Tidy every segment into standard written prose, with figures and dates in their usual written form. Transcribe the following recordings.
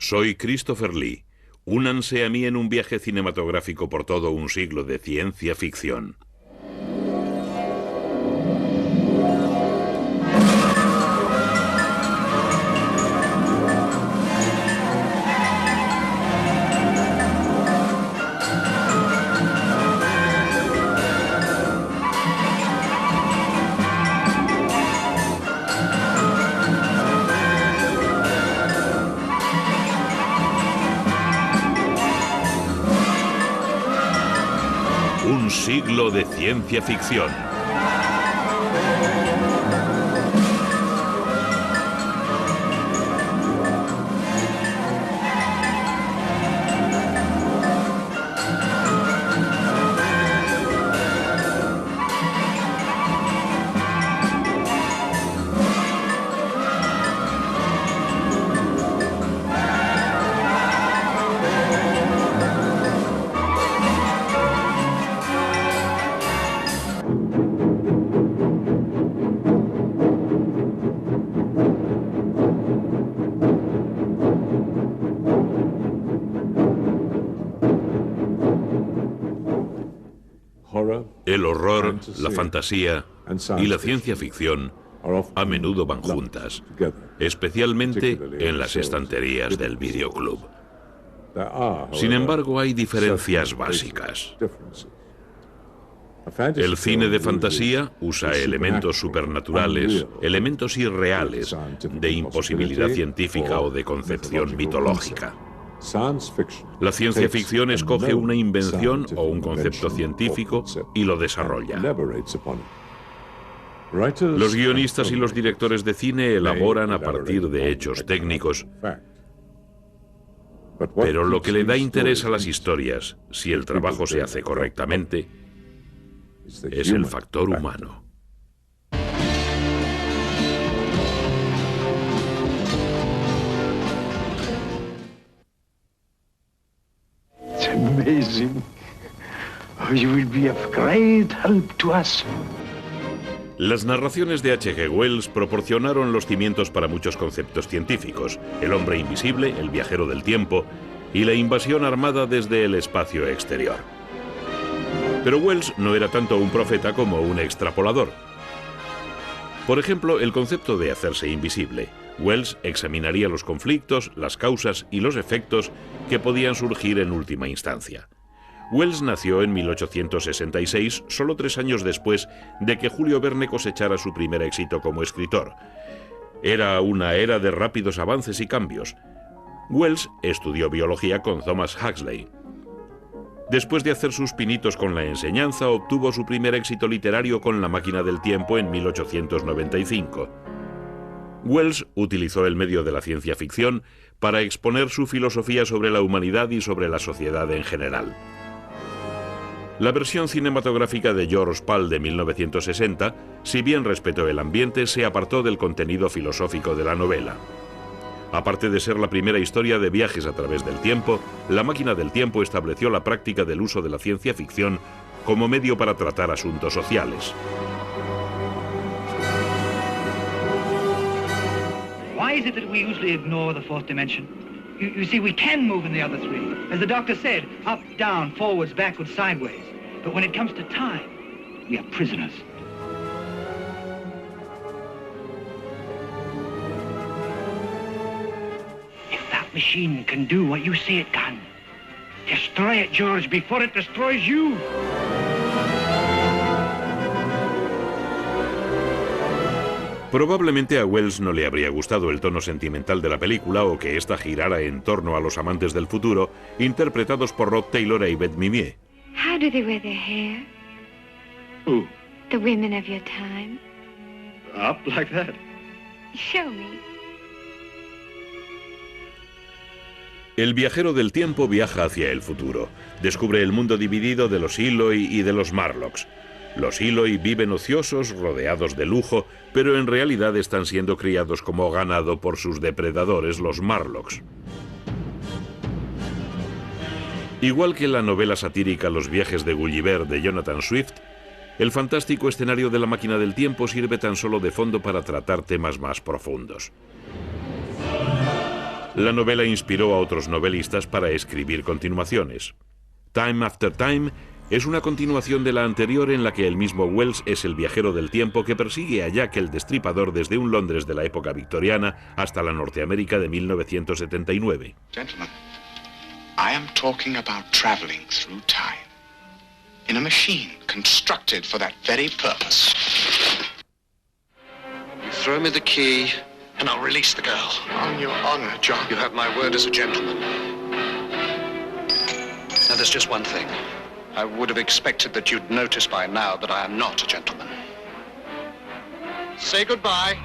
Soy Christopher Lee. Únanse a mí en un viaje cinematográfico por todo un siglo de ciencia ficción. Un siglo de ciencia ficción. El horror, la fantasía y la ciencia ficción a menudo van juntas, especialmente en las estanterías del videoclub. Sin embargo, hay diferencias básicas. El cine de fantasía usa elementos supernaturales, elementos irreales, de imposibilidad científica o de concepción mitológica. La ciencia ficción escoge una invención o un concepto científico y lo desarrolla. Los guionistas y los directores de cine elaboran a partir de hechos técnicos, pero lo que le da interés a las historias, si el trabajo se hace correctamente, es el factor humano. It's amazing. Oh, you will be of great help to us. Las narraciones de H.G. Wells proporcionaron los cimientos para muchos conceptos científicos: el hombre invisible, el viajero del tiempo y la invasión armada desde el espacio exterior. Pero Wells no era tanto un profeta como un extrapolador. Por ejemplo, el concepto de hacerse invisible. Wells examinaría los conflictos, las causas y los efectos que podían surgir en última instancia. Wells nació en 1866, solo 3 años después de que Julio Verne cosechara su primer éxito como escritor. Era una era de rápidos avances y cambios. Wells estudió biología con Thomas Huxley. Después de hacer sus pinitos con la enseñanza, obtuvo su primer éxito literario con La máquina del tiempo en 1895. Wells utilizó el medio de la ciencia ficción para exponer su filosofía sobre la humanidad y sobre la sociedad en general. La versión cinematográfica de George Pal de 1960, si bien respetó el ambiente, se apartó del contenido filosófico de la novela. Aparte de ser la primera historia de viajes a través del tiempo, La máquina del tiempo estableció la práctica del uso de la ciencia ficción como medio para tratar asuntos sociales. Why is it that we usually ignore the fourth dimension? You see, we can move in the other three. As the doctor said, up, down, forwards, backwards, sideways. But when it comes to time, we are prisoners. If that machine can do what you say it can, destroy it, George, before it destroys you. Probablemente a Wells no le habría gustado el tono sentimental de la película o que ésta girara en torno a los amantes del futuro, interpretados por Rod Taylor e Yvette Mimieux. How do they wear their hair? Who? The women of your time. Up like that? Show me. El viajero del tiempo viaja hacia el futuro. Descubre el mundo dividido de los Eloi y de los Marlocks. Los Eloi viven ociosos, rodeados de lujo, pero en realidad están siendo criados como ganado por sus depredadores, los Marlocks. Igual que la novela satírica Los viajes de Gulliver de Jonathan Swift, el fantástico escenario de La máquina del tiempo sirve tan solo de fondo para tratar temas más profundos. La novela inspiró a otros novelistas para escribir continuaciones. Time After Time es una continuación de la anterior en la que el mismo Wells es el viajero del tiempo que persigue a Jack el Destripador desde un Londres de la época victoriana hasta la Norteamérica de 1979. Gentlemen, I am talking about traveling through time in a machine constructed for that very purpose. You throw me the key and I'll release the girl. On your honor, John. You have my word as a gentleman. Now there's just one thing. I would have expected that you'd notice by now that I am not a gentleman. Say goodbye.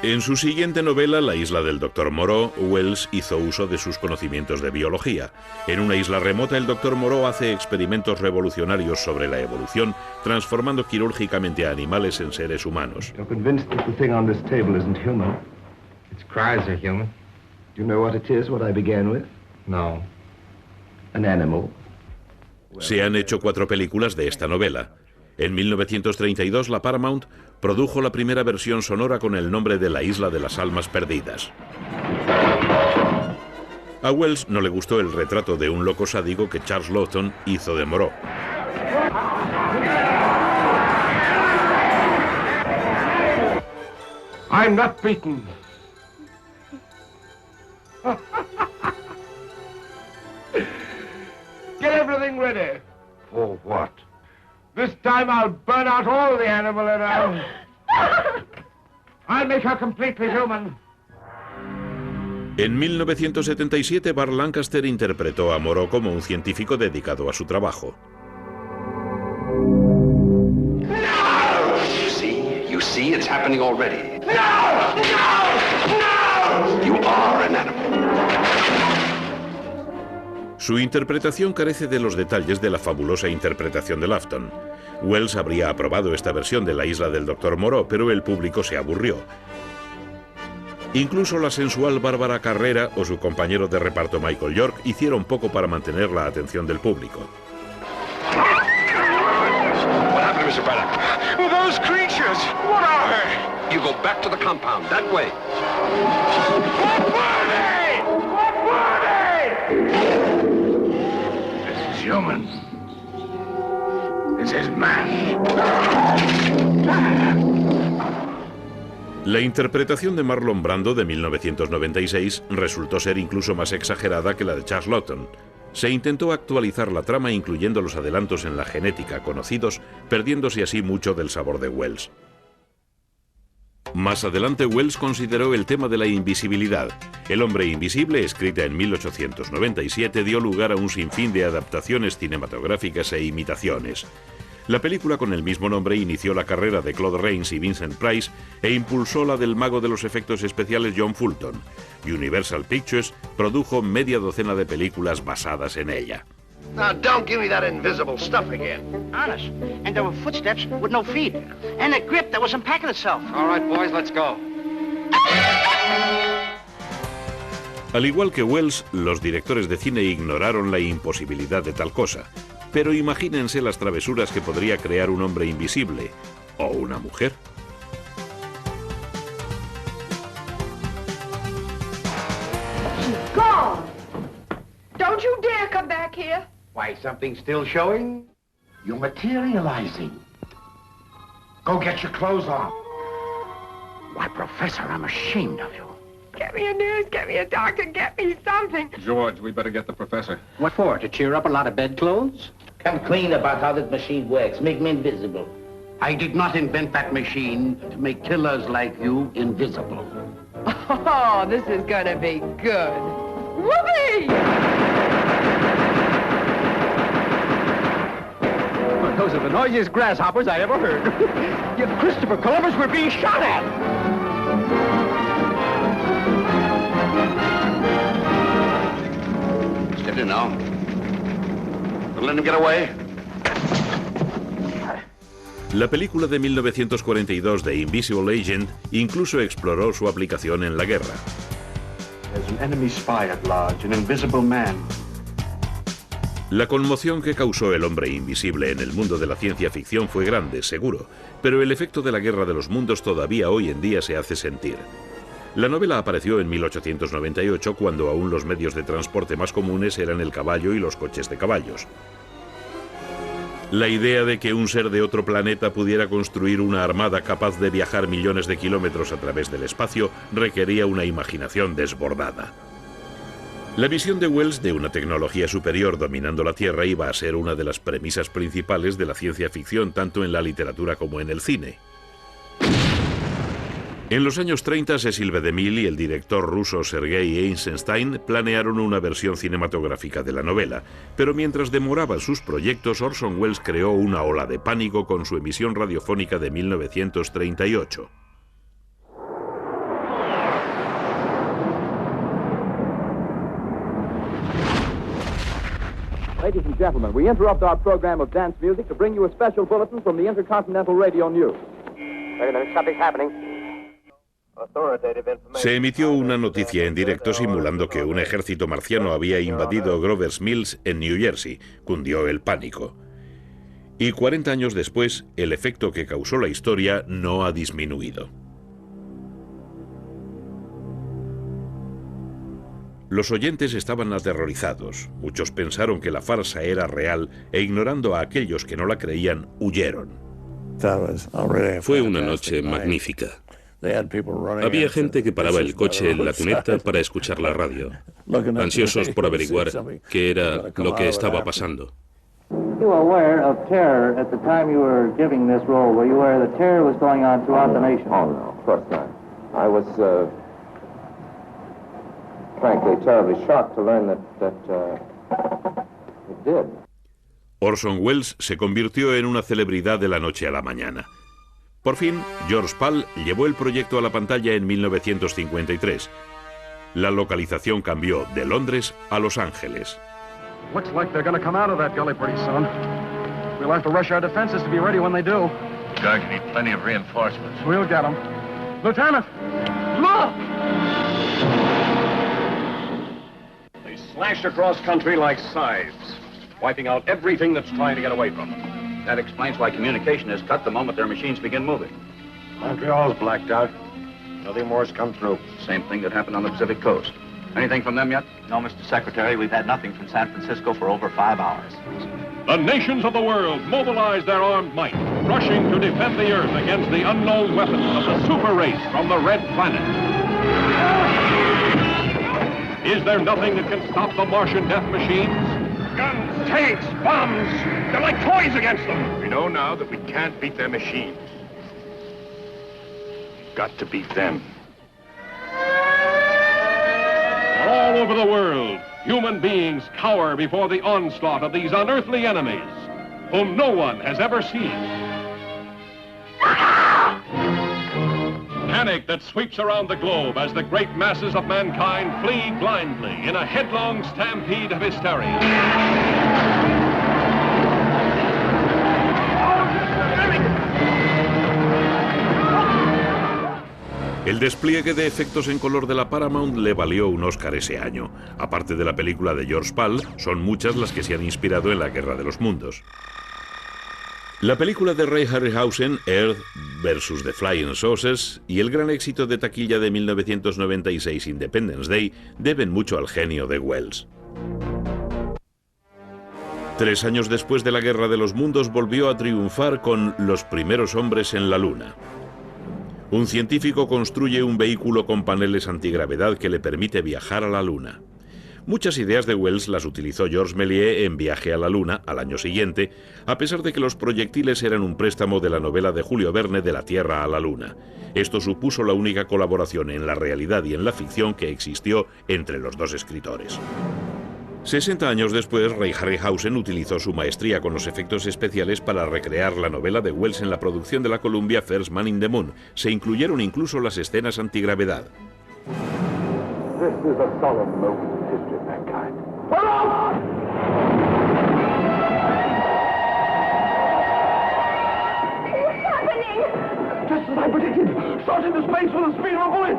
En su siguiente novela, La isla del Dr. Moreau, Wells hizo uso de sus conocimientos de biología. En una isla remota, el Dr. Moreau hace experimentos revolucionarios sobre la evolución, transformando quirúrgicamente a animales en seres humanos. You're convinced that the thing on this table isn't human? Its cries are human. Do you know what it is, what I began with? No. An animal. Se han hecho 4 películas de esta novela. En 1932, la Paramount produjo la primera versión sonora con el nombre de La isla de las almas perdidas. A Wells no le gustó el retrato de un loco sádico que Charles Laughton hizo de Moreau. I'm not beaten. Get everything ready. For what? This time I'll burn out all the animal in her. I'll make her completely human. En 1977, Burt Lancaster interpretó a Moreau como un científico dedicado a su trabajo. You see, it's happening already. No! You are an animal. Su interpretación carece de los detalles de la fabulosa interpretación de Laughton. Wells habría aprobado esta versión de La isla del Dr. Moreau, pero el público se aburrió. Incluso la sensual Bárbara Carrera o su compañero de reparto Michael York hicieron poco para mantener la atención del público. What happened, Mr. Braddock? Those creatures, what are they? You go back to the compound, that way. What were they? What were they? This is human. This is man. La interpretación de Marlon Brando de 1996 resultó ser incluso más exagerada que la de Charles Laughton. Se intentó actualizar la trama incluyendo los adelantos en la genética conocidos, perdiéndose así mucho del sabor de Wells. Más adelante, Wells consideró el tema de la invisibilidad. El hombre invisible, escrita en 1897, dio lugar a un sinfín de adaptaciones cinematográficas e imitaciones. La película con el mismo nombre inició la carrera de Claude Rains y Vincent Price e impulsó la del mago de los efectos especiales John Fulton. Universal Pictures produjo media docena de películas basadas en ella. Now, don't give me that invisible stuff again. Honest. And there were footsteps with no feet. And a grip that was unpacking itself. All right, boys, let's go. Al igual que Wells, los directores de cine ignoraron la imposibilidad de tal cosa. Pero imagínense las travesuras que podría crear un hombre invisible o una mujer. Gone! Don't you dare come back here. Why, something's still showing? You're materializing. Go get your clothes on. Why, Professor, I'm ashamed of you. Get me a nurse, get me a doctor, get me something. George, we better get the professor. What for? To cheer up a lot of bedclothes? Come clean about how that machine works. Make me invisible. I did not invent that machine to make killers like you invisible. Oh, this is gonna be good. Whoopee! Well, those are the noisiest grasshoppers I ever heard. You Christopher Columbus, we're being shot at! Steady now. Don't let him get away. La película de 1942 de Invisible Agent incluso exploró su aplicación en la guerra. There's an enemy spy at large, an invisible man. La conmoción que causó El hombre invisible en el mundo de la ciencia ficción fue grande, seguro, pero el efecto de la Guerra de los Mundos todavía hoy en día se hace sentir. La novela apareció en 1898, cuando aún los medios de transporte más comunes eran el caballo y los coches de caballos. La idea de que un ser de otro planeta pudiera construir una armada capaz de viajar millones de kilómetros a través del espacio requería una imaginación desbordada. La visión de Wells de una tecnología superior dominando la Tierra iba a ser una de las premisas principales de la ciencia ficción, tanto en la literatura como en el cine. En los años 30, Cecil B. DeMille y el director ruso Sergei Eisenstein planearon una versión cinematográfica de la novela, pero mientras demoraban sus proyectos, Orson Welles creó una ola de pánico con su emisión radiofónica de 1938. Ladies and gentlemen, we interrupt our program of dance music to bring you a special bulletin from the Intercontinental Radio News. Wait a minute, something's happening. Se emitió una noticia en directo simulando que un ejército marciano había invadido Grover's Mills en New Jersey. Cundió el pánico. Y 40 años después, el efecto que causó la historia no ha disminuido. Los oyentes estaban aterrorizados. Muchos pensaron que la farsa era real e, ignorando a aquellos que no la creían, huyeron. Fue una noche magnífica. Había gente que paraba el coche en la cuneta para escuchar la radio, ansiosos por averiguar qué era lo que estaba pasando. You were aware of terror at the time you were giving this role. Were you aware that terror was going on throughout the nation? Oh, no, of course not. I was, frankly, terribly shocked to learn that it did. Orson Welles se convirtió en una celebridad de la noche a la mañana. Por fin, George Pal llevó el proyecto a la pantalla en 1953. La localización cambió de Londres a Los Ángeles. Looks like they're going to come out of that gully pretty soon. We'll have to rush our defenses to be ready when they do. Guard, you need plenty of reinforcements. We'll get them. Lieutenant, look! They slashed across country like scythes, wiping out everything that's trying to get away from them. That explains why communication is cut the moment their machines begin moving. Montreal's blacked out. Nothing more's come through. Same thing that happened on the Pacific coast. Anything from them yet? No, Mr. Secretary, we've had nothing from San Francisco for over 5 hours. The nations of the world mobilize their armed might, rushing to defend the Earth against the unknown weapons of the super race from the Red Planet. Is there nothing that can stop the Martian death machines? Guns, tanks, bombs, they're like toys against them. We know now that we can't beat their machines. We've got to beat them. All over the world, human beings cower before the onslaught of these unearthly enemies, whom no one has ever seen. Panic that sweeps around the globe as the great masses of mankind flee blindly in a headlong stampede of hysteria. El despliegue de efectos en color de la Paramount le valió un Oscar ese año. Aparte de la película de George Pal, son muchas las que se han inspirado en la Guerra de los Mundos. La película de Ray Harryhausen, Earth vs. The Flying Saucers, y el gran éxito de taquilla de 1996, Independence Day, deben mucho al genio de Welles. 3 años después de la Guerra de los Mundos volvió a triunfar con Los primeros hombres en la Luna. Un científico construye un vehículo con paneles antigravedad que le permite viajar a la Luna. Muchas ideas de Welles las utilizó Georges Méliès en Viaje a la Luna al año siguiente, a pesar de que los proyectiles eran un préstamo de la novela de Julio Verne de La Tierra a la Luna. Esto supuso la única colaboración en la realidad y en la ficción que existió entre los dos escritores. 60 años después, Ray Harryhausen utilizó su maestría con los efectos especiales para recrear la novela de Welles en la producción de la Columbia First Man in the Moon. Se incluyeron incluso las escenas antigravedad. This is a solemn moment in the history of mankind. What's happening? Just as I predicted! Shot into space with the speed of a bullet!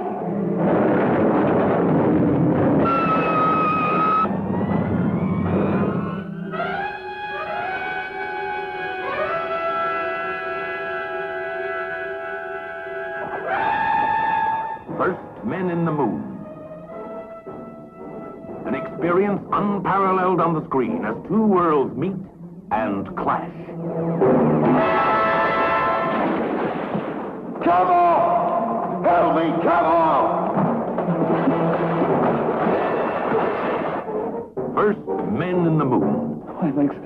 First Men in the Moon. An experience unparalleled on the screen as two worlds meet and clash. Come on! Help me, come on! First Men in the Moon. Oh, it makes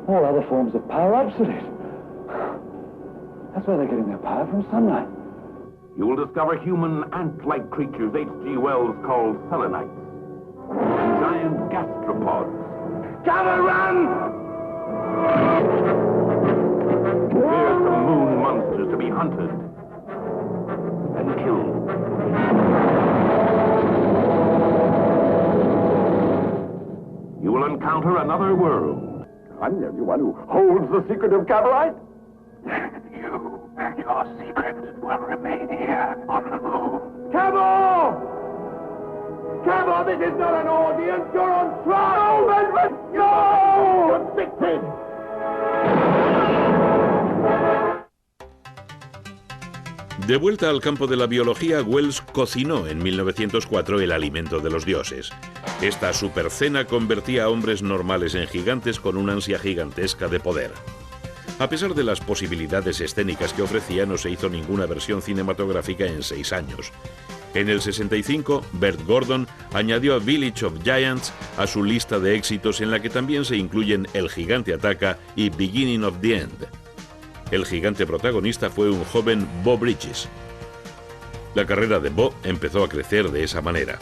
all other forms of power obsolete. That's why they're getting their power from sunlight. You will discover human ant-like creatures H.G. Wells called selenites. Giant gastropods. Come and run! Fearsome moon monsters to be hunted and killed. You will encounter another world. I'm the one who holds the secret of Caverite. You and your secret will remain here on the moon. Cabo! Cabo, this is not an audience. You're on trial. No, Redmond, no! Convicted! De vuelta al campo de la biología, Wells cocinó en 1904 el alimento de los dioses. Esta supercena convertía a hombres normales en gigantes con una ansia gigantesca de poder. A pesar de las posibilidades escénicas que ofrecía, no se hizo ninguna versión cinematográfica en 6 años. En el 65, Bert Gordon añadió a Village of Giants a su lista de éxitos, en la que también se incluyen El gigante ataca y Beginning of the End. El gigante protagonista fue un joven Beau Bridges. La carrera de Beau empezó a crecer de esa manera.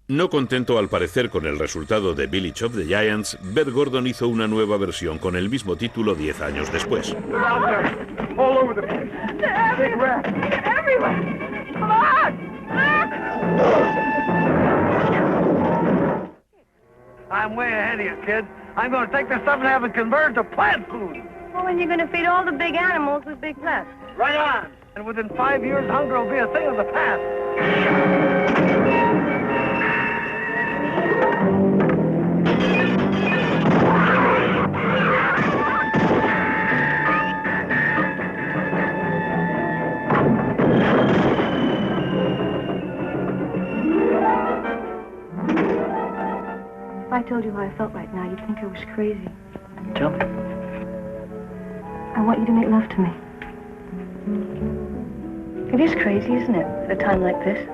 No contento al parecer con el resultado de Village of the Giants, Bert Gordon hizo una nueva versión con el mismo título 10 años después. All over the place. Big rat. Everywhere. Come on! I'm way ahead of you, kid. I'm going to take this stuff and have it converted to plant food. Well, then you're going to feed all the big animals with big nuts. Right on. And within 5 years, hunger will be a thing of the past. If I told you how I felt right now, you'd think I was crazy. Tell me. I want you to make love to me. It is crazy, isn't it, at a time like this?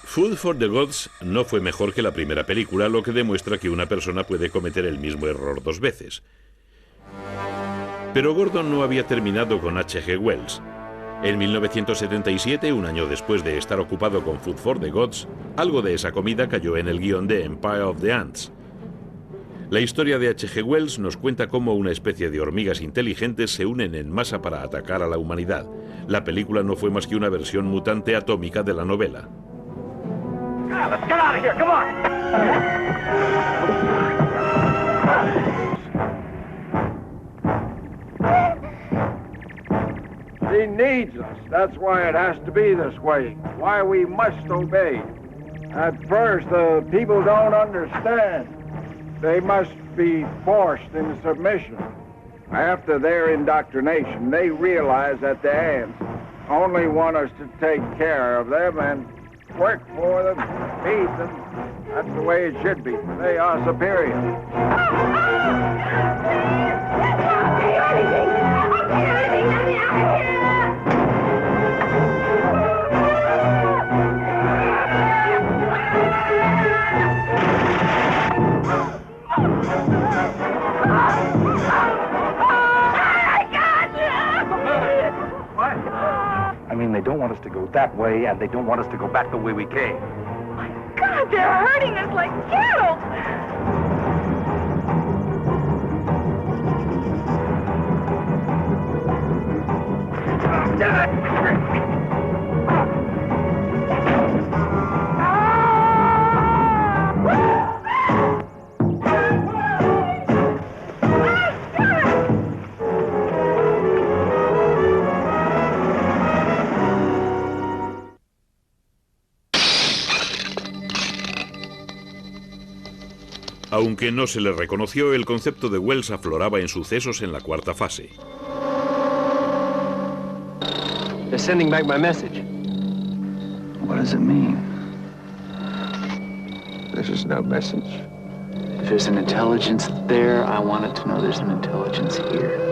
Food for the Gods no fue mejor que la primera película, lo que demuestra que una persona puede cometer el mismo error 2 veces. Pero Gordon no había terminado con H.G. Wells. En 1977, un año después de estar ocupado con Food for the Gods, algo de esa comida cayó en el guión de Empire of the Ants. La historia de H.G. Wells nos cuenta cómo una especie de hormigas inteligentes se unen en masa para atacar a la humanidad. La película no fue más que una versión mutante atómica de la novela. Let's get out of here, come on! He needs us. That's why it has to be this way. Why we must obey. At first, the people don't understand. They must be forced into submission. After their indoctrination, they realize that the ants only want us to take care of them and work for them, feed them. That's the way it should be. They are superior. I mean, they don't want us to go that way, and they don't want us to go back the way we came. My God, they're hurting us like cattle. Aunque no se le reconoció, el concepto de Wells afloraba en sucesos en la cuarta fase. They're sending back my message. What does it mean? This is no message. If there's an intelligence there, I want it to know there's an intelligence here.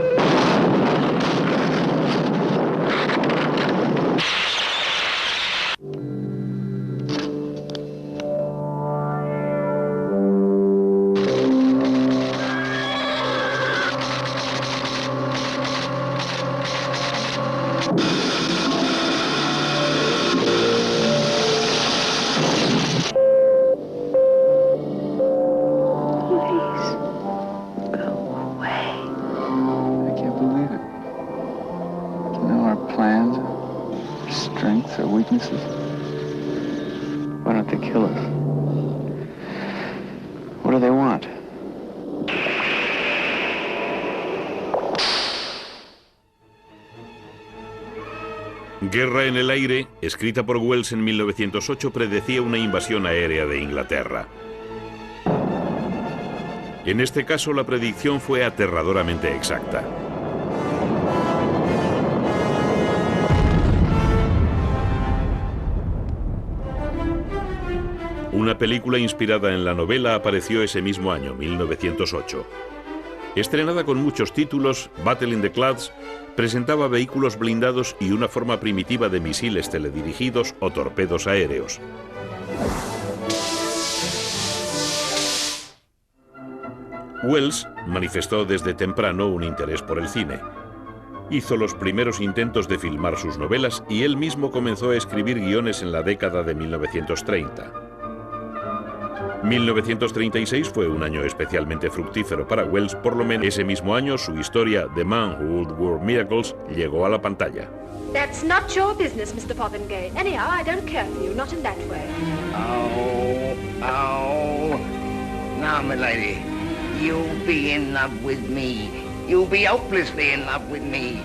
Why don't they kill us? What do they want? Guerra en el aire, escrita por Wells en 1908, predecía una invasión aérea de Inglaterra. En este caso, la predicción fue aterradoramente exacta. Una película inspirada en la novela apareció ese mismo año, 1908. Estrenada con muchos títulos, Battle in the Clouds presentaba vehículos blindados y una forma primitiva de misiles teledirigidos o torpedos aéreos. Wells manifestó desde temprano un interés por el cine. Hizo los primeros intentos de filmar sus novelas y él mismo comenzó a escribir guiones en la década de 1930. 1936 fue un año especialmente fructífero para Wells. Por lo menos ese mismo año, su historia The Man Who Would Work Miracles llegó a la pantalla. That's not your business, Mr. Fotheringay. Anyhow, I don't care for you, not in that way. Oh. Now, my lady, you'll be in love with me. You'll be hopelessly in love with me.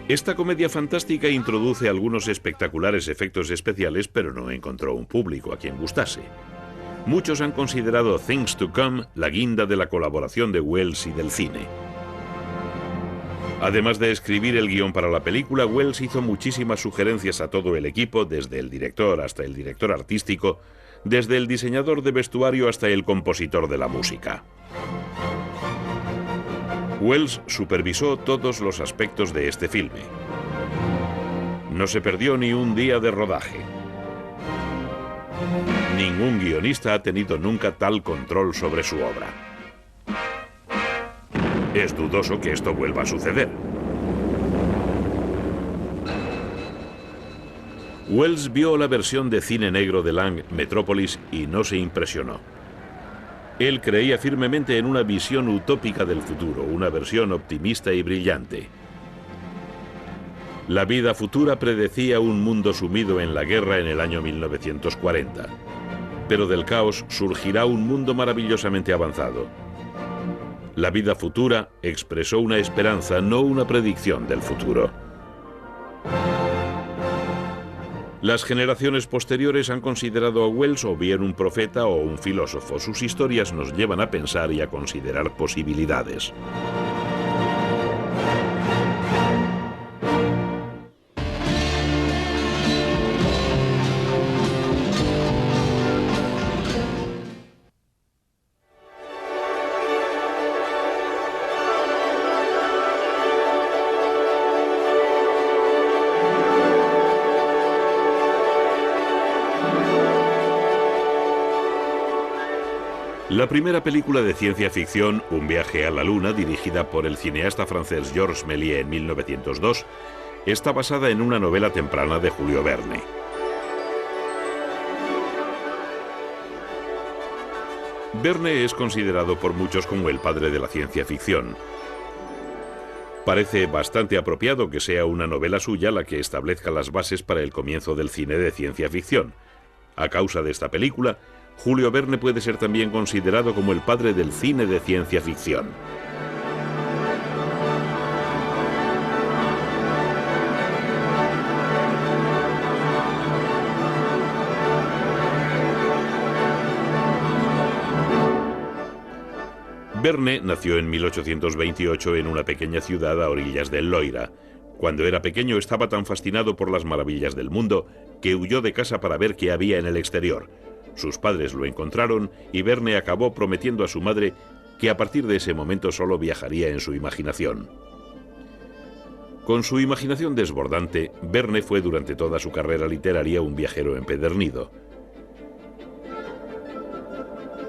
Esta comedia fantástica introduce algunos espectaculares efectos especiales, pero no encontró un público a quien gustase. Muchos han considerado Things to Come la guinda de la colaboración de Wells y del cine. Además de escribir el guión para la película, Wells hizo muchísimas sugerencias a todo el equipo, desde el director hasta el director artístico, desde el diseñador de vestuario hasta el compositor de la música. Wells supervisó todos los aspectos de este filme. No se perdió ni un día de rodaje. Ningún guionista ha tenido nunca tal control sobre su obra. Es dudoso que esto vuelva a suceder. Wells vio la versión de cine negro de Lang, Metrópolis, y no se impresionó. Él creía firmemente en una visión utópica del futuro, una versión optimista y brillante. La vida futura predecía un mundo sumido en la guerra en el año 1940. Pero del caos surgirá un mundo maravillosamente avanzado. La vida futura expresó una esperanza, no una predicción del futuro. Las generaciones posteriores han considerado a Wells o bien un profeta o un filósofo. Sus historias nos llevan a pensar y a considerar posibilidades. La primera película de ciencia ficción, Un viaje a la luna, dirigida por el cineasta francés Georges Méliès en 1902, está basada en una novela temprana de Julio Verne. Verne es considerado por muchos como el padre de la ciencia ficción. Parece bastante apropiado que sea una novela suya la que establezca las bases para el comienzo del cine de ciencia ficción. A causa de esta película, Julio Verne puede ser también considerado como el padre del cine de ciencia ficción. Verne nació en 1828 en una pequeña ciudad a orillas del Loira. Cuando era pequeño estaba tan fascinado por las maravillas del mundo que huyó de casa para ver qué había en el exterior. Sus padres lo encontraron y Verne acabó prometiendo a su madre que a partir de ese momento solo viajaría en su imaginación. Con su imaginación desbordante, Verne fue durante toda su carrera literaria un viajero empedernido.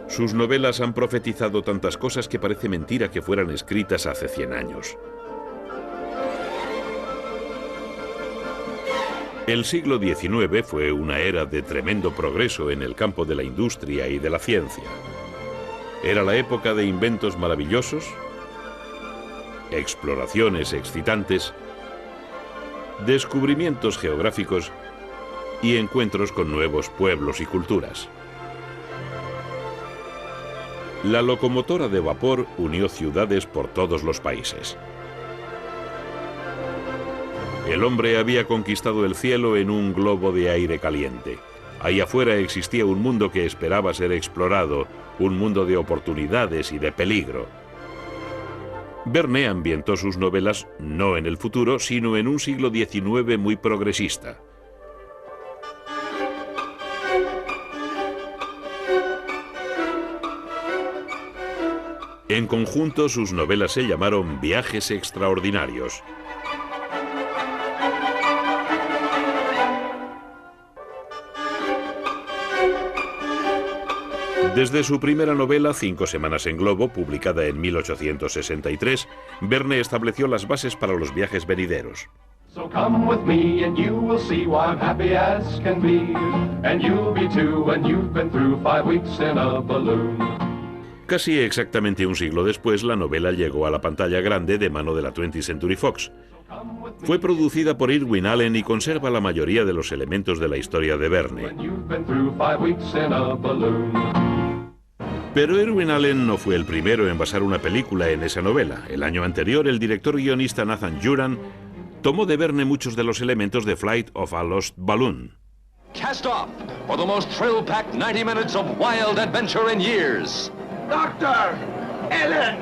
Sus novelas han profetizado tantas cosas que parece mentira que fueran escritas hace 100 años. El siglo XIX fue una era de tremendo progreso en el campo de la industria y de la ciencia. Era la época de inventos maravillosos, exploraciones excitantes, descubrimientos geográficos y encuentros con nuevos pueblos y culturas. La locomotora de vapor unió ciudades por todos los países. El hombre había conquistado el cielo en un globo de aire caliente. Ahí afuera existía un mundo que esperaba ser explorado, un mundo de oportunidades y de peligro. Verne ambientó sus novelas no en el futuro, sino en un siglo XIX muy progresista. En conjunto, sus novelas se llamaron Viajes Extraordinarios. Desde su primera novela, 5 semanas en globo, publicada en 1863, Verne estableció las bases para los viajes venideros. So come with me and you will see why I'm happy as can be. And you'll be too when you've been through 5 weeks in a balloon. Casi exactamente un siglo después, la novela llegó a la pantalla grande de mano de la 20th Century Fox. Fue producida por Irwin Allen y conserva la mayoría de los elementos de la historia de Verne. Pero Irwin Allen no fue el primero en basar una película en esa novela. El año anterior, el director guionista Nathan Juran tomó de Verne muchos de los elementos de Flight of a Lost Balloon. Cast off for the most thrill-packed 90 minutes of wild adventure in years. Doctor! Ellen!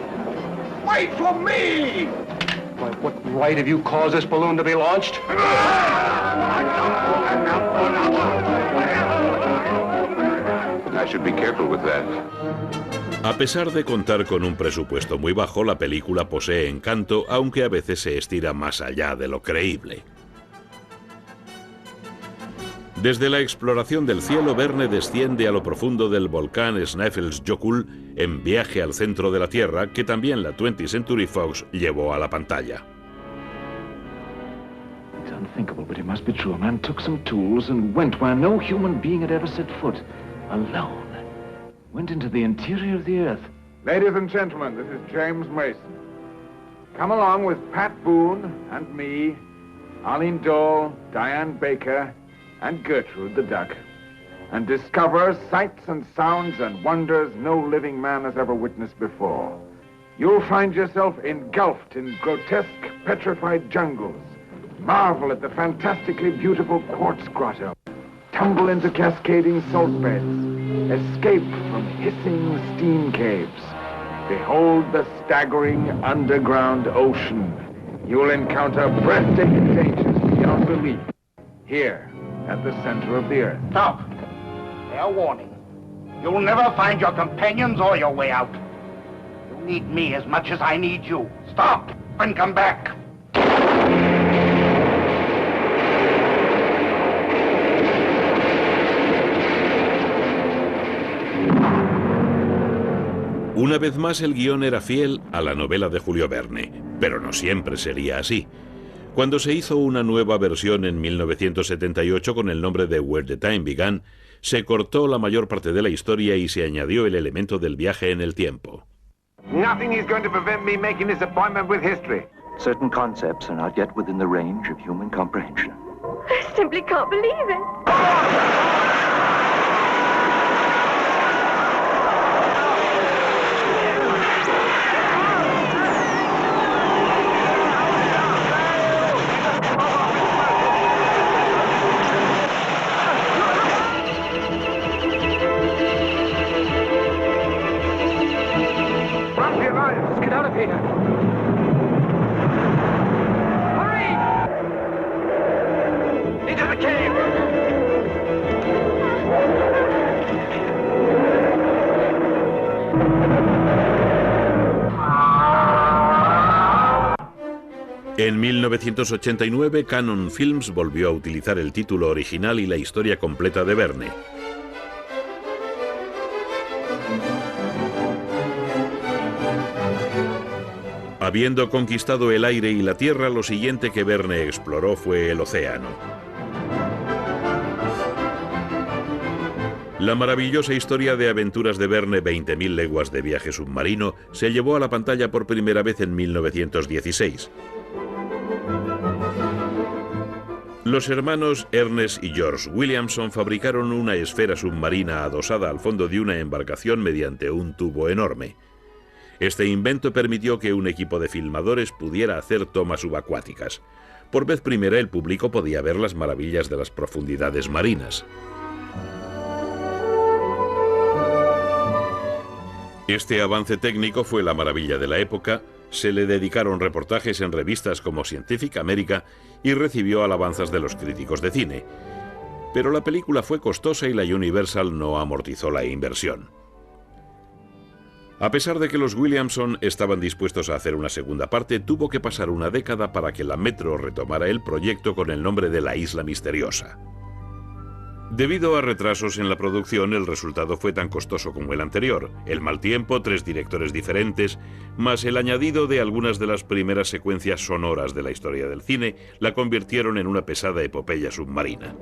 Wait for me! What right have you caused this balloon to be launched? I should be careful with that. A pesar de contar con un presupuesto muy bajo, la película posee encanto, aunque a veces se estira más allá de lo creíble. Desde la exploración del cielo, Verne desciende a lo profundo del volcán Snæfellsjökull en Viaje al centro de la Tierra, que también la 20th Century Fox llevó a la pantalla. It's unthinkable, but it must be true. A man took some tools and went where no human being had ever set foot. Alone. Went into the interior of the earth. Ladies and gentlemen, this is James Mason. Come along with Pat Boone and me, Arlene Dole, Diane Baker, and Gertrude the duck, and discover sights and sounds and wonders no living man has ever witnessed before. You'll find yourself engulfed in grotesque, petrified jungles, marvel at the fantastically beautiful quartz grotto, tumble into cascading salt beds, escape from hissing steam caves, behold the staggering underground ocean. You'll encounter breathtaking dangers beyond belief, here, at the center of the earth. Stop. Fair warning. You'll never find your companions or your way out. You need me as much as I need you. Stop and come back. Una vez más, el guión era fiel a la novela de Julio Verne, pero no siempre sería así. Cuando se hizo una nueva versión en 1978 con el nombre de Where the Time Began, se cortó la mayor parte de la historia y se añadió el elemento del viaje en el tiempo. Nothing is going to prevent me making this appointment with history. Certain concepts are not yet within the range of human comprehension. I simply can't believe it. En 1989, Cannon Films volvió a utilizar el título original y la historia completa de Verne. Habiendo conquistado el aire y la tierra, lo siguiente que Verne exploró fue el océano. La maravillosa historia de aventuras de Verne, 20.000 leguas de viaje submarino, se llevó a la pantalla por primera vez en 1916. Los hermanos Ernest y George Williamson fabricaron una esfera submarina adosada al fondo de una embarcación mediante un tubo enorme. Este invento permitió que un equipo de filmadores pudiera hacer tomas subacuáticas. Por vez primera el público podía ver las maravillas de las profundidades marinas. Este avance técnico fue la maravilla de la época, se le dedicaron reportajes en revistas como Scientific America y recibió alabanzas de los críticos de cine. Pero la película fue costosa y la Universal no amortizó la inversión. A pesar de que los Williamson estaban dispuestos a hacer una segunda parte, tuvo que pasar una década para que la Metro retomara el proyecto con el nombre de La Isla Misteriosa. Debido a retrasos en la producción, el resultado fue tan costoso como el anterior. El mal tiempo, 3 directores diferentes, más el añadido de algunas de las primeras secuencias sonoras de la historia del cine, la convirtieron en una pesada epopeya submarina.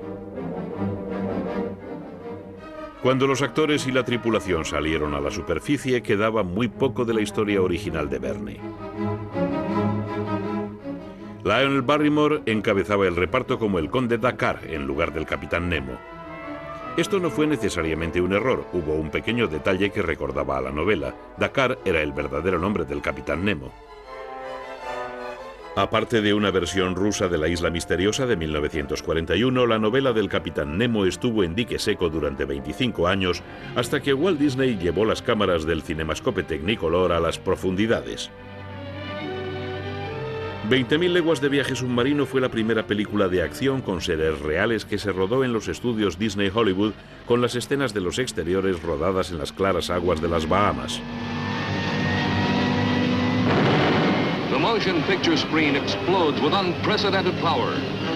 Cuando los actores y la tripulación salieron a la superficie, quedaba muy poco de la historia original de Verne. Lionel Barrymore encabezaba el reparto como el conde Dakar en lugar del capitán Nemo. Esto no fue necesariamente un error, hubo un pequeño detalle que recordaba a la novela. Dakar era el verdadero nombre del capitán Nemo. Aparte de una versión rusa de La Isla Misteriosa de 1941, la novela del capitán Nemo estuvo en dique seco durante 25 años, hasta que Walt Disney llevó las cámaras del Cinemascope Technicolor a las profundidades. 20.000 leguas de viaje submarino fue la primera película de acción con seres reales que se rodó en los estudios Disney Hollywood, con las escenas de los exteriores rodadas en las claras aguas de las Bahamas. The motion picture screen explodes with unprecedented power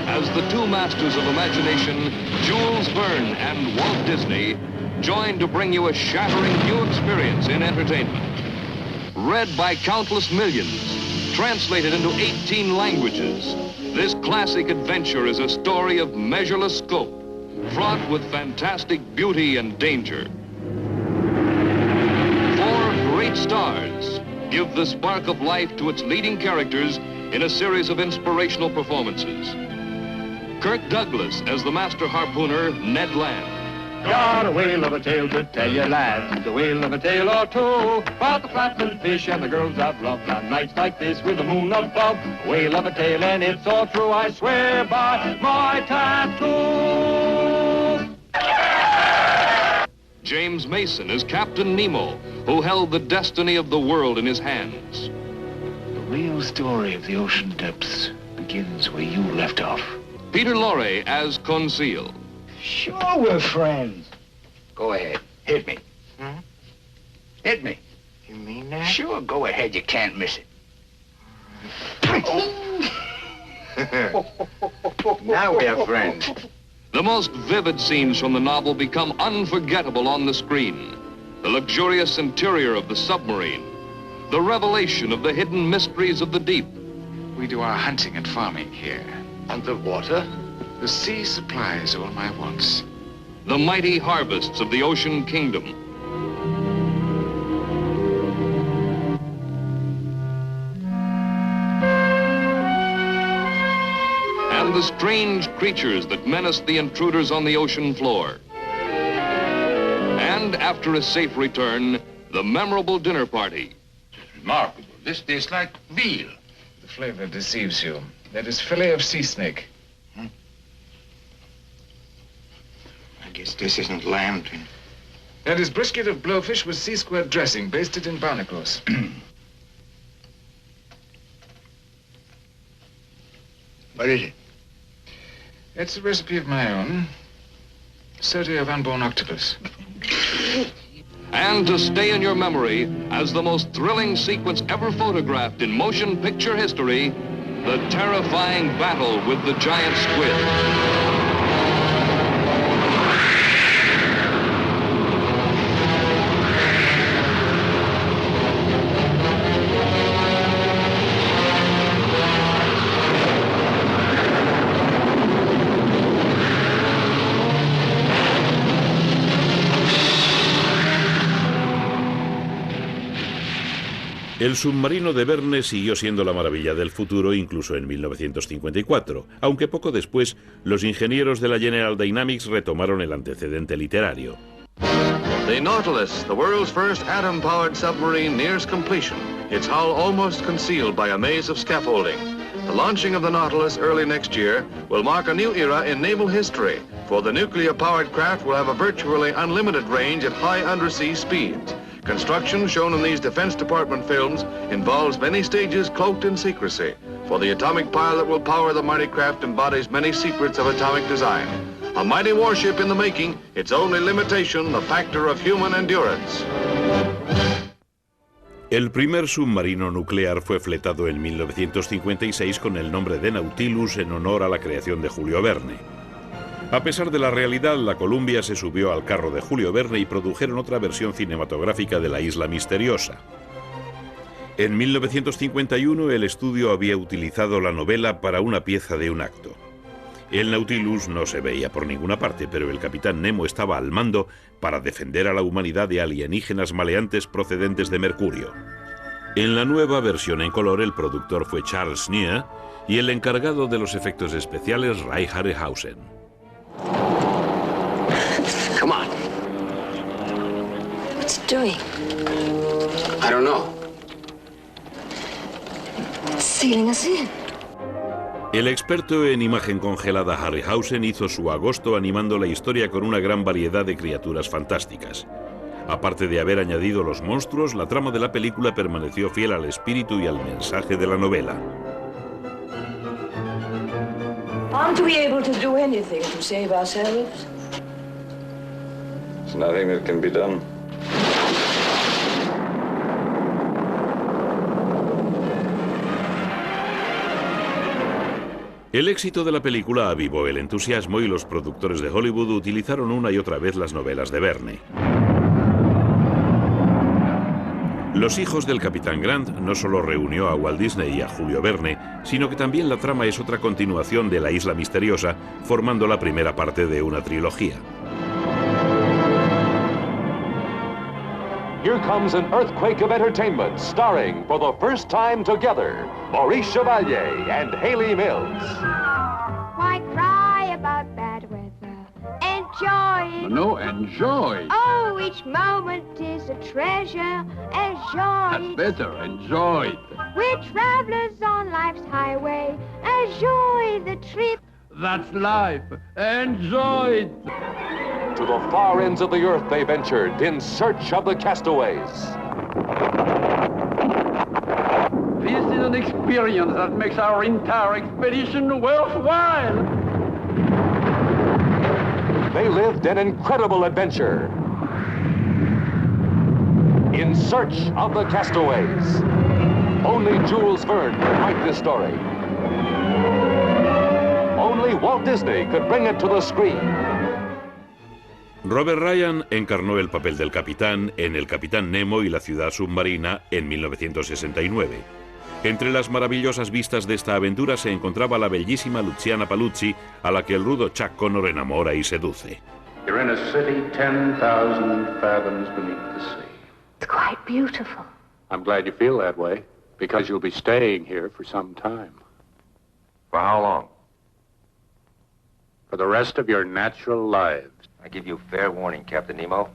as the two masters of imagination, Jules Verne and Walt Disney, join to bring you a shattering new experience in entertainment. Read by countless millions, translated into 18 languages, this classic adventure is a story of measureless scope, fraught with fantastic beauty and danger. 4 great stars give the spark of life to its leading characters in a series of inspirational performances. Kirk Douglas as the master harpooner, Ned Land. Got a whale of a tale to tell you, lads, a whale of a tale or two, about the flapping fish and the girls I've loved on nights like this with the moon above. A whale of a tale and it's all true, I swear by my tattoo. James Mason as Captain Nemo, who held the destiny of the world in his hands. The real story of the ocean depths begins where you left off. Peter Lorre as Conseil. Sure we're friends. Go ahead, hit me. Hit me. You mean that? Sure, go ahead, you can't miss it. Now we're friends. The most vivid scenes from the novel become unforgettable on the screen. The luxurious interior of the submarine, the revelation of the hidden mysteries of the deep. we do our hunting and farming here. And the water? The sea supplies all my wants. The mighty harvests of the ocean kingdom. And the strange creatures that menace the intruders on the ocean floor. And after a safe return, the memorable dinner party. It's remarkable. This tastes like veal. The flavor deceives you. That is fillet of sea snake. I guess this isn't lamb. That is brisket of blowfish with sea squirt dressing, basted in barnacles. What is it? It's a recipe of my own. Sauté of unborn octopus. And to stay in your memory as the most thrilling sequence ever photographed in motion picture history, the terrifying battle with the giant squid. El submarino de Verne siguió siendo la maravilla del futuro incluso en 1954, aunque poco después los ingenieros de la General Dynamics retomaron el antecedente literario. The Nautilus, the world's first atom-powered submarine, nears completion, its hull almost concealed by a maze of scaffolding. The launching of the Nautilus early next year will mark a new era in naval history, for the nuclear-powered craft will have a virtually unlimited range at high undersea speeds. Construction shown in these Defense Department films involves many stages cloaked in secrecy, for the atomic pile that will power the mighty craft embodies many secrets of atomic design. A mighty warship in the making, its only limitation, the factor of human endurance. El primer submarino nuclear fue fletado en 1956 con el nombre de Nautilus en honor a la creación de Julio Verne. A pesar de la realidad, la Columbia se subió al carro de Julio Verne y produjeron otra versión cinematográfica de La Isla Misteriosa. En 1951 el estudio había utilizado la novela para una pieza de un acto. El Nautilus no se veía por ninguna parte, pero el capitán Nemo estaba al mando para defender a la humanidad de alienígenas maleantes procedentes de Mercurio. En la nueva versión en color el productor fue Charles Schneer y el encargado de los efectos especiales Ray Harryhausen. Come on. What's it doing? I don't know. It's sealing us in. El experto en imagen congelada Harryhausen hizo su agosto animando la historia con una gran variedad de criaturas fantásticas. Aparte de haber añadido los monstruos, la trama de la película permaneció fiel al espíritu y al mensaje de la novela. Aren't we able to do anything to save ourselves? There's nothing that can be done. El éxito de la película avivó el entusiasmo y los productores de Hollywood utilizaron una y otra vez las novelas de Verne. Los hijos del Capitán Grant no solo reunió a Walt Disney y a Julio Verne, sino que también la trama es otra continuación de La Isla Misteriosa, formando la primera parte de una trilogía. Here comes an earthquake of entertainment, starring for the first time together, Maurice Chevalier and Hayley Mills. Why cry about bad weather? Enjoy it. No, enjoy. Oh, each moment is a treasure. Enjoy That's it. better, enjoy it. We're travelers on life's highway. Enjoy the trip. That's life. Enjoy it. To the far ends of the earth they ventured in search of the castaways. This is an experience that makes our entire expedition worthwhile. They lived an incredible adventure in search of the castaways. Only Jules Verne could write this story. Only Walt Disney could bring it to the screen. Robert Ryan encarnó el papel del capitán en El Capitán Nemo y la ciudad submarina en 1969. Entre las maravillosas vistas de esta aventura se encontraba la bellísima Luciana Paluzzi, a la que el rudo Chuck Connor enamora y seduce. You're in a city 10,000 fathoms beneath the sea. It's quite beautiful. I'm glad you feel that way, because you'll be staying here for some time. For how long? For the rest of your natural lives. I give you fair warning, Captain Nemo.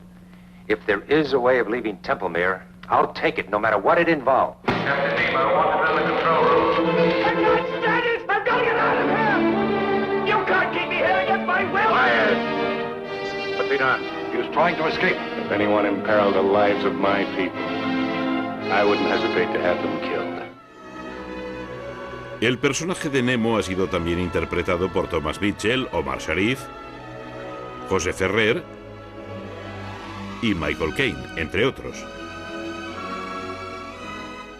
If there is a way of leaving Templemere, I'll take it, no matter what it involves. Captain Nemo, what's in the control room? I can't stand it! I've got to get out of here! You can't keep me here against my will! Quiet! What's he done? He was trying to escape. If anyone imperiled the lives of my people, I wouldn't hesitate to have them killed. El personaje de Nemo ha sido también interpretado por Thomas Mitchell, Omar Sharif, José Ferrer y Michael Caine, entre otros.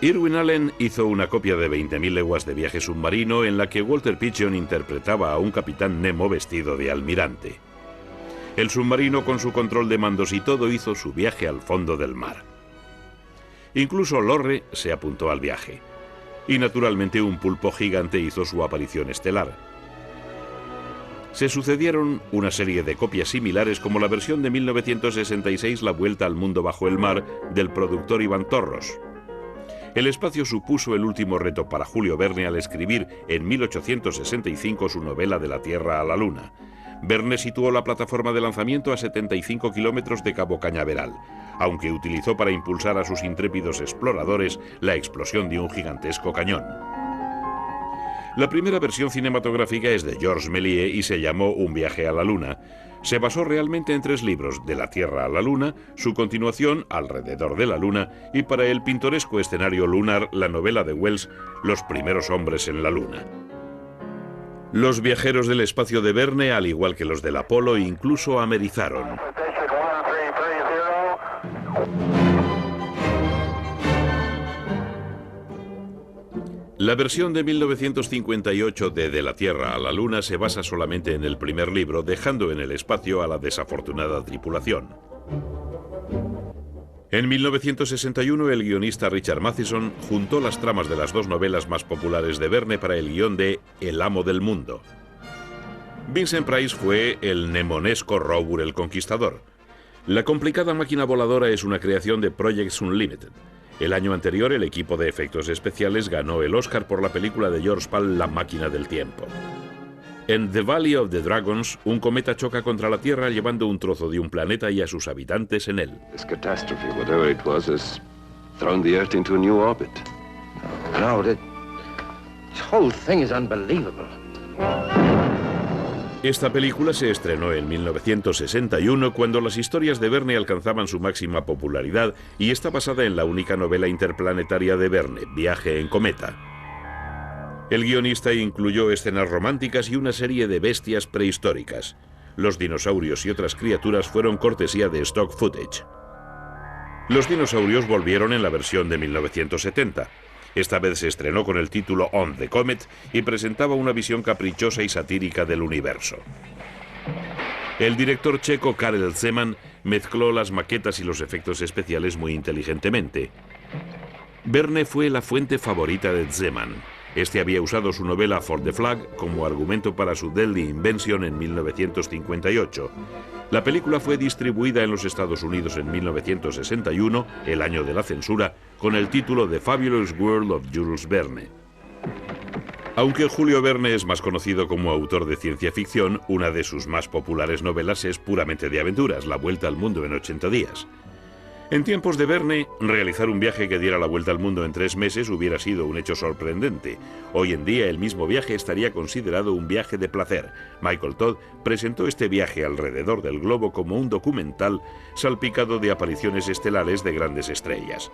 Irwin Allen hizo una copia de 20.000 leguas de viaje submarino en la que Walter Pidgeon interpretaba a un capitán Nemo vestido de almirante. El submarino, con su control de mandos y todo, hizo su viaje al fondo del mar. Incluso Lorre se apuntó al viaje. Y naturalmente un pulpo gigante hizo su aparición estelar. Se sucedieron una serie de copias similares, como la versión de 1966, La vuelta al mundo bajo el mar, del productor Iván Torros. El espacio supuso el último reto para Julio Verne al escribir en 1865 su novela De la Tierra a la Luna. Verne situó la plataforma de lanzamiento a 75 kilómetros de Cabo Cañaveral, aunque utilizó para impulsar a sus intrépidos exploradores la explosión de un gigantesco cañón. La primera versión cinematográfica es de Georges Méliès y se llamó Un viaje a la Luna. Se basó realmente en 3 libros: De la Tierra a la Luna, su continuación Alrededor de la Luna y, para el pintoresco escenario lunar, la novela de Wells Los primeros hombres en la Luna. Los viajeros del espacio de Verne, al igual que los del Apolo, incluso amerizaron. La versión de 1958 de la Tierra a la Luna se basa solamente en el primer libro, dejando en el espacio a la desafortunada tripulación. En 1961, el guionista Richard Matheson juntó las tramas de las 2 novelas más populares de Verne para el guión de El amo del mundo. Vincent Price fue el nemonesco Robur el Conquistador. La complicada máquina voladora es una creación de Projects Unlimited. El año anterior, el equipo de efectos especiales ganó el Oscar por la película de George Pal, La máquina del tiempo. En The Valley of the Dragons, un cometa choca contra la Tierra llevando un trozo de un planeta y a sus habitantes en él. This catastrophe, whatever it was, has thrown the Earth into a new orbit. No, this whole thing is unbelievable. Esta película se estrenó en 1961, cuando las historias de Verne alcanzaban su máxima popularidad, y está basada en la única novela interplanetaria de Verne, Viaje en cometa. El guionista incluyó escenas románticas y una serie de bestias prehistóricas. Los dinosaurios y otras criaturas fueron cortesía de stock footage. Los dinosaurios volvieron en la versión de 1970. Esta vez se estrenó con el título On the Comet y presentaba una visión caprichosa y satírica del universo. El director checo Karel Zeman mezcló las maquetas y los efectos especiales muy inteligentemente. Verne fue la fuente favorita de Zeman. Este había usado su novela For the Flag como argumento para su Deadly Invention en 1958. La película fue distribuida en los Estados Unidos en 1961, el año de la censura, con el título The Fabulous World of Jules Verne. Aunque Julio Verne es más conocido como autor de ciencia ficción, una de sus más populares novelas es puramente de aventuras, La vuelta al mundo en 80 días. En tiempos de Verne, realizar un viaje que diera la vuelta al mundo en 3 meses hubiera sido un hecho sorprendente. Hoy en día, el mismo viaje estaría considerado un viaje de placer. Michael Todd presentó este viaje alrededor del globo como un documental salpicado de apariciones estelares de grandes estrellas.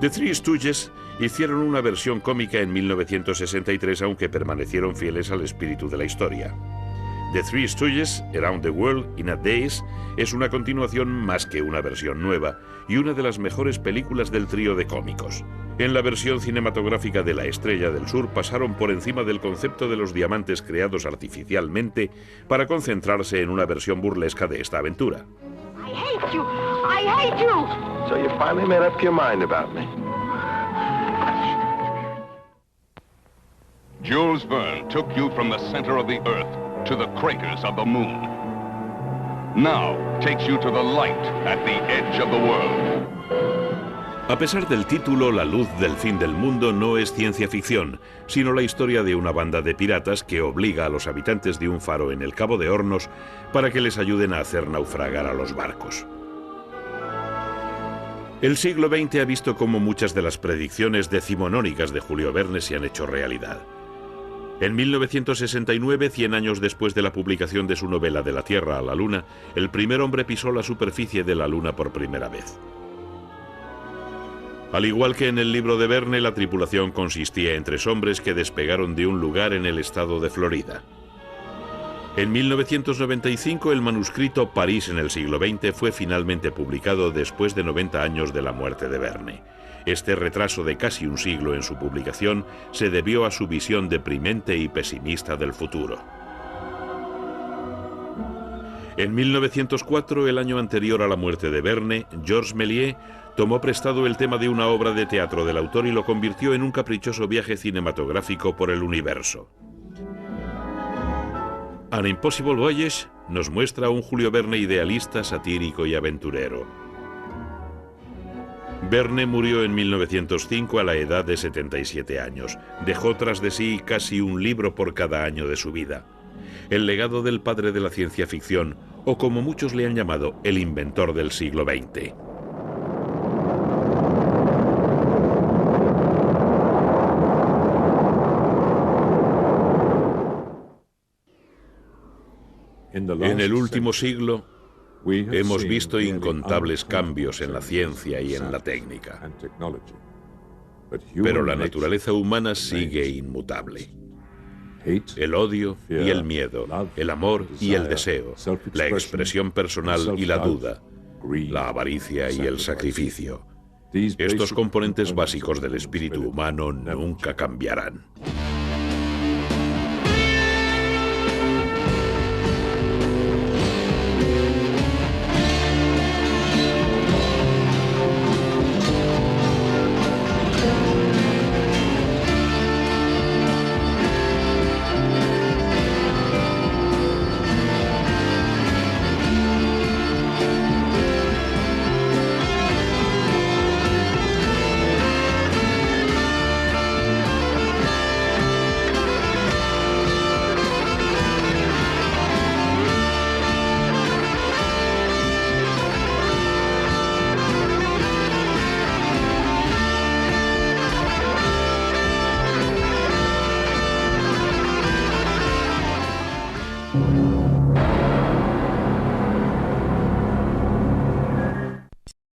The Three Stooges hicieron una versión cómica en 1963, aunque permanecieron fieles al espíritu de la historia. The Three Stooges, Around the World in a Days, es una continuación más que una versión nueva y una de las mejores películas del trío de cómicos. En la versión cinematográfica de La Estrella del Sur pasaron por encima del concepto de los diamantes creados artificialmente para concentrarse en una versión burlesca de esta aventura. I hate you! I hate you! So you finally made up your mind about me? Jules Verne took you from the center of the Earth to the craters of the moon. Now takes you to the light at the edge of the world. A pesar del título, La luz del fin del mundo no es ciencia ficción, sino la historia de una banda de piratas que obliga a los habitantes de un faro en el Cabo de Hornos para que les ayuden a hacer naufragar a los barcos. El siglo XX ha visto cómo muchas de las predicciones decimonónicas de Julio Verne se han hecho realidad. En 1969, 100 años después de la publicación de su novela De la Tierra a la Luna, el primer hombre pisó la superficie de la Luna por primera vez. Al igual que en el libro de Verne, la tripulación consistía en 3 hombres que despegaron de un lugar en el estado de Florida. En 1995, el manuscrito París en el siglo XX fue finalmente publicado después de 90 años de la muerte de Verne. Este retraso de casi un siglo en su publicación se debió a su visión deprimente y pesimista del futuro. En 1904, el año anterior a la muerte de Verne, Georges Méliès tomó prestado el tema de una obra de teatro del autor y lo convirtió en un caprichoso viaje cinematográfico por el universo. An Impossible Voyage nos muestra a un Julio Verne idealista, satírico y aventurero. Verne murió en 1905 a la edad de 77 años. Dejó tras de sí casi un libro por cada año de su vida. El legado del padre de la ciencia ficción, o como muchos le han llamado, el inventor del siglo XX. En el último siglo, hemos visto incontables cambios en la ciencia y en la técnica. Pero la naturaleza humana sigue inmutable. El odio y el miedo, el amor y el deseo, la expresión personal y la duda, la avaricia y el sacrificio. Estos componentes básicos del espíritu humano nunca cambiarán.